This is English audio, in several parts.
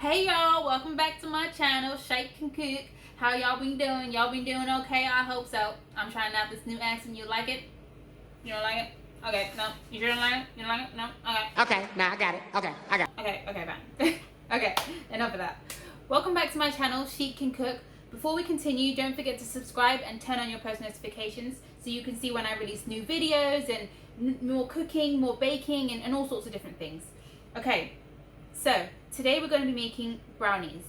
Hey y'all, welcome back to my channel, Chiccancook. How y'all been doing? Y'all been doing okay? I hope so. I'm trying out this new accent. You like it? You don't like it? Okay, no. You sure don't like it? You don't like it? No? Okay. Okay, now I got it. Okay, I got it. Okay, fine. Okay, enough of that. Welcome back to my channel, Chiccancook. Before we continue, don't forget to subscribe and turn on your post notifications so you can see when I release new videos and more cooking, more baking, and all sorts of different things. Okay, so today we're going to be making brownies.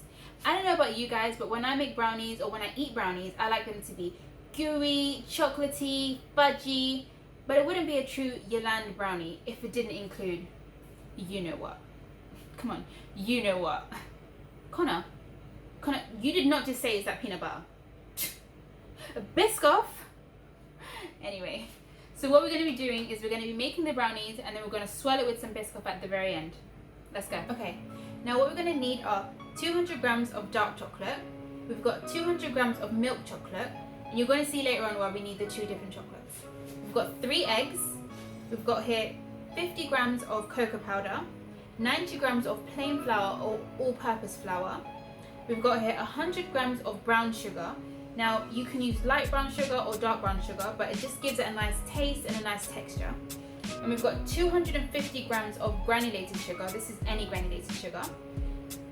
I don't know about you guys, but when I make brownies or when I eat brownies, I like them to be gooey, chocolatey, fudgy, but it wouldn't be a true Yolande brownie if it didn't include you know what. Come on, you know what. Connor, you did not just say is that peanut butter. Biscoff. Anyway, so what we're going to be doing is we're going to be making the brownies and then we're going to swirl it with some Biscoff at the very end. Let's go. Okay, now what we're going to need are 200 grams of dark chocolate. We've got 200 grams of milk chocolate. And you're going to see later on why we need the two different chocolates. We've got 3 eggs. We've got here 50 grams of cocoa powder. 90 grams of plain flour or all-purpose flour. We've got here 100 grams of brown sugar. Now you can use light brown sugar or dark brown sugar, but it just gives it a nice taste and a nice texture. And we've got 250 grams of granulated sugar. This is any granulated sugar.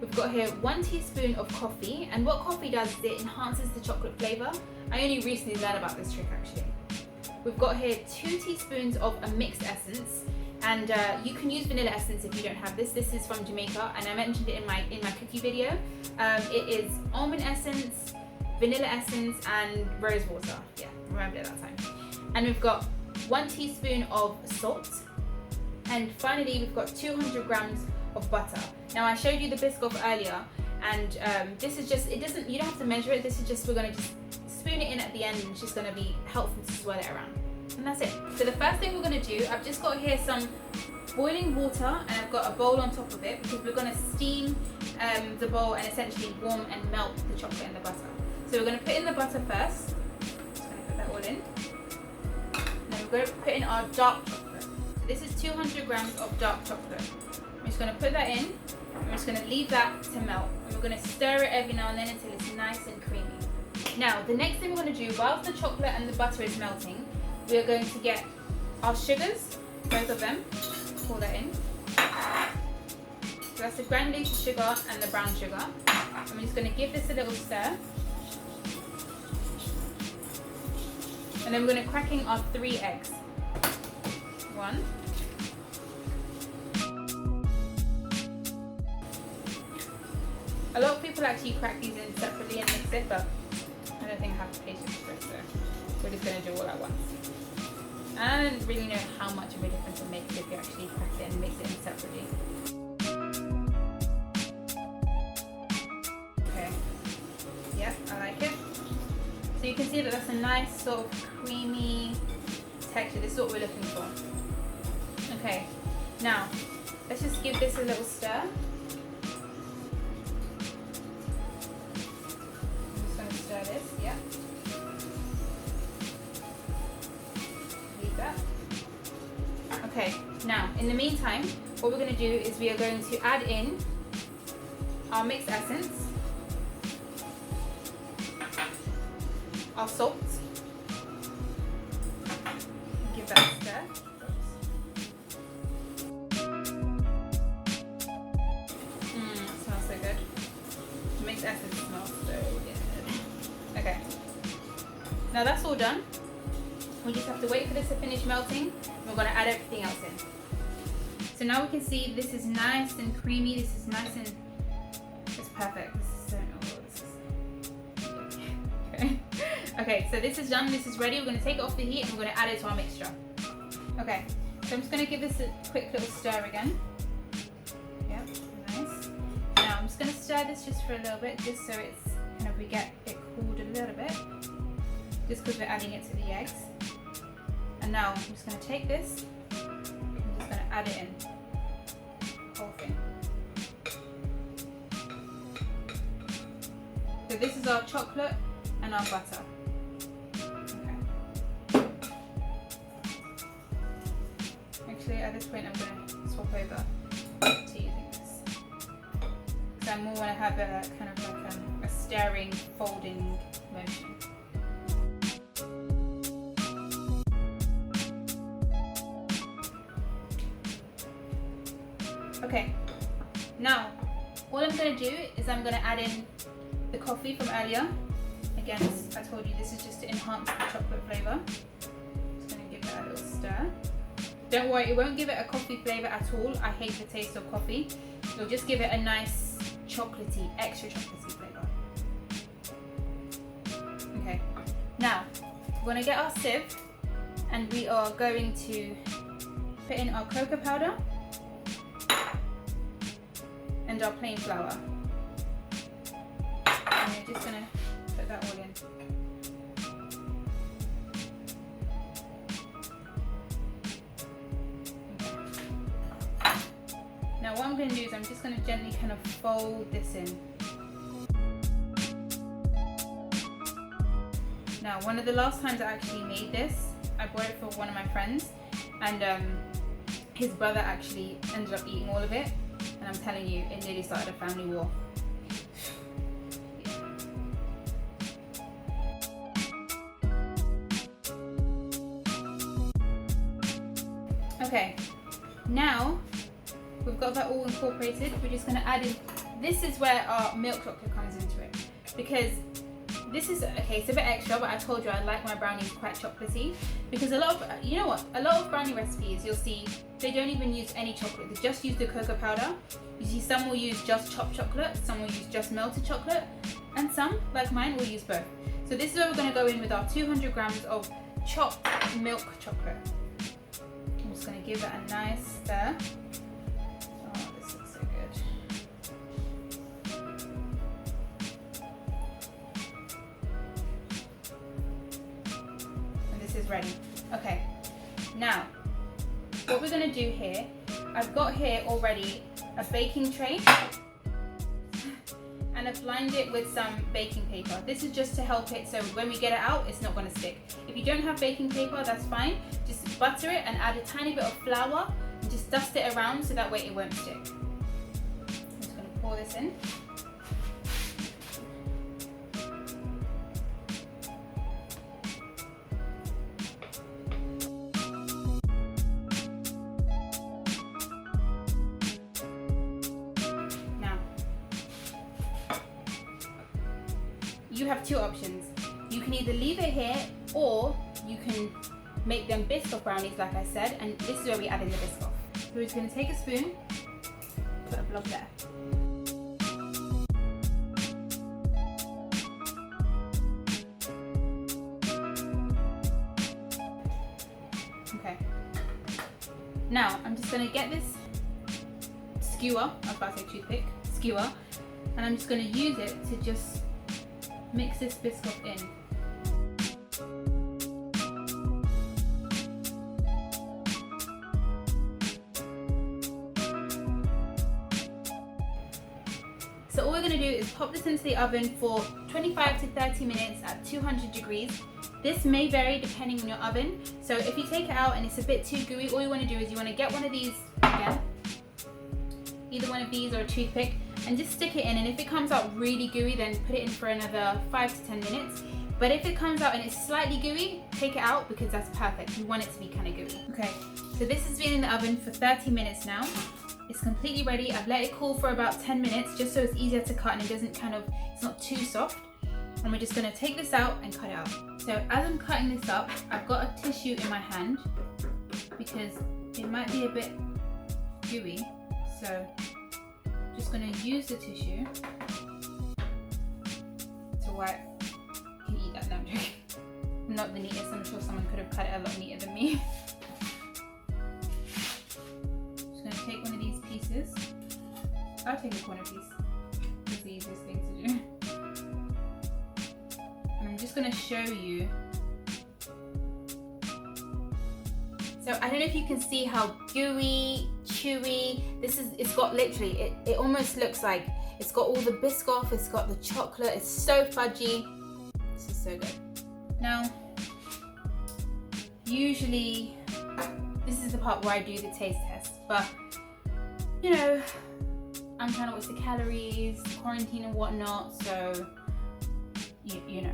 We've got here 1 teaspoon of coffee, and what coffee does is it enhances the chocolate flavor. I only recently learned about this trick actually. We've got here 2 teaspoons of a mixed essence, and you can use vanilla essence if you don't have this. This is from Jamaica, and I mentioned it in my cookie video. It is almond essence, vanilla essence, and rose water. Yeah, remember it that time. And we've got 1 teaspoon of salt, and finally we've got 200 grams of butter. Now I showed you the Biscoff earlier, and this is just, you don't have to measure it. This is just, we're gonna just spoon it in at the end, and it's just gonna be helpful to swirl it around. And that's it. So the first thing we're going to do, I've just got here some boiling water and I've got a bowl on top of it because we're going to steam the bowl and essentially warm and melt the chocolate and the butter. So we're going to put in the butter first. Just going to put that all in. Then we're going to put in our dark chocolate. So this is 200 grams of dark chocolate. I'm just going to put that in and we're just going to leave that to melt. And we're going to stir it every now and then until it's nice and creamy. Now the next thing we're going to do, whilst the chocolate and the butter is melting, we are going to get our sugars, both of them, pour that in. So that's the granulated sugar and the brown sugar. I'm just going to give this a little stir. And then we're going to crack in our 3 eggs. 1. A lot of people actually crack these in separately and mix it, but I don't think I have the patience for it, so we're just going to do all at once. I don't really know how much of a difference it makes if you actually crack it and mix it in separately. Okay, yep, I like it. So you can see that that's a nice sort of creamy texture. This is what we're looking for. Okay, now let's just give this a little stir. I'm just going to stir this, yep. Okay, now in the meantime, what we're going to do is we are going to add in our mixed essence, our salt, give that a stir. That smells so good. The mixed essence smells so good. Okay, now that's all done. We just have to wait for this to finish melting. We're going to add everything else in. So now we can see this is nice and creamy. This is nice and it's perfect. This is so okay. Okay, so this is done. This is ready. We're going to take it off the heat and we're going to add it to our mixture. Okay, so I'm just going to give this a quick little stir again. Yep, nice. Now I'm just going to stir this just for a little bit, just so it's kind of, we get it cooled a little bit, just because we're adding it to the eggs. And now I'm just going to take this, I'm just going to add it in, whole thing. So this is our chocolate and our butter. Okay. Actually at this point I'm going to swap over to using this. So I more want to have a kind of like a stirring, folding motion. Okay, now all I'm going to do is I'm going to add in the coffee from earlier. Again, as I told you, this is just to enhance the chocolate flavour. Just going to give it a little stir. Don't worry, it won't give it a coffee flavour at all. I hate the taste of coffee. It'll just give it a nice chocolatey, extra chocolatey flavour. Okay, now we're going to get our sieve and we are going to put in our cocoa powder and our plain flour. And we're just going to put that all in. Now what I'm going to do is I'm just going to gently kind of fold this in. Now one of the last times I actually made this, I bought it for one of my friends and his brother actually ended up eating all of it, and I'm telling you, it nearly started a family war. Okay, now we've got that all incorporated. We're just going to add in, this is where our milk chocolate comes into it, because this is, okay, it's a bit extra, but I told you I like my brownies quite chocolatey, because a lot of, you know what, a lot of brownie recipes you'll see, they don't even use any chocolate, they just use the cocoa powder. You see some will use just chopped chocolate, some will use just melted chocolate, and some, like mine, will use both. So this is where we're going to go in with our 200 grams of chopped milk chocolate. I'm just going to give it a nice stir. Oh, this looks so good. And this is ready. Okay, now what we're going to do here, I've got here already a baking tray and I've lined it with some baking paper. This is just to help it so when we get it out, it's not going to stick. If you don't have baking paper, that's fine. Just butter it and add a tiny bit of flour and just dust it around so that way it won't stick. I'm just going to pour this in. You have two options. You can either leave it here or you can make them Biscoff brownies like I said, and this is where we add in the Biscoff. So we're just going to take a spoon, put a blob there. Okay. Now I'm just going to get this skewer, I was about to say toothpick, skewer, and I'm just going to use it to just mix this Biscoff in. So all we're going to do is pop this into the oven for 25 to 30 minutes at 200 degrees. This may vary depending on your oven. So if you take it out and it's a bit too gooey, all you want to do is you want to get one of these again, either one of these or a toothpick, and just stick it in, and if it comes out really gooey, then put it in for another 5 to 10 minutes. But if it comes out and it's slightly gooey, take it out because that's perfect. You want it to be kind of gooey. Okay, so this has been in the oven for 30 minutes now. It's completely ready. I've let it cool for about 10 minutes just so it's easier to cut and it doesn't kind of, it's not too soft. And we're just gonna take this out and cut it out. So as I'm cutting this up, I've got a tissue in my hand because it might be a bit gooey. So just going to use the tissue to wipe. You can eat that now, I'm joking. I'm not the neatest, I'm sure someone could have cut it a lot neater than me. Just going to take one of these pieces. I'll take a corner piece. It's the easiest thing to do. And I'm just going to show you. So I don't know if you can see how gooey, chewy, it's got literally, it almost looks like it's got all the Biscoff, it's got the chocolate, it's so fudgy. This is so good. Now, usually, this is the part where I do the taste test, but you know, I'm trying to watch the calories, quarantine and whatnot, so you know.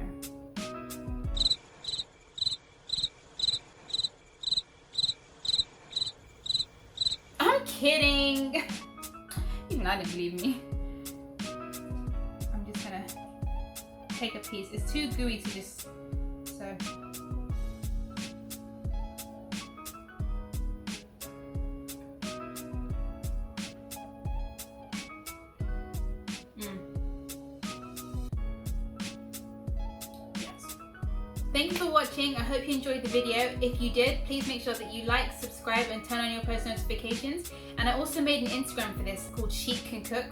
I'm kidding. Even I didn't believe me. I'm just gonna take a piece. It's too gooey to just so. Thank you for watching. I hope you enjoyed the video. If you did, please make sure that you like, subscribe and turn on your post notifications. And I also made an Instagram for this called Chiccancook,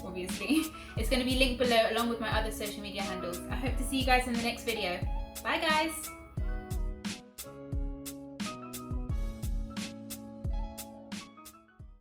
obviously. It's going to be linked below along with my other social media handles. I hope to see you guys in the next video. Bye guys!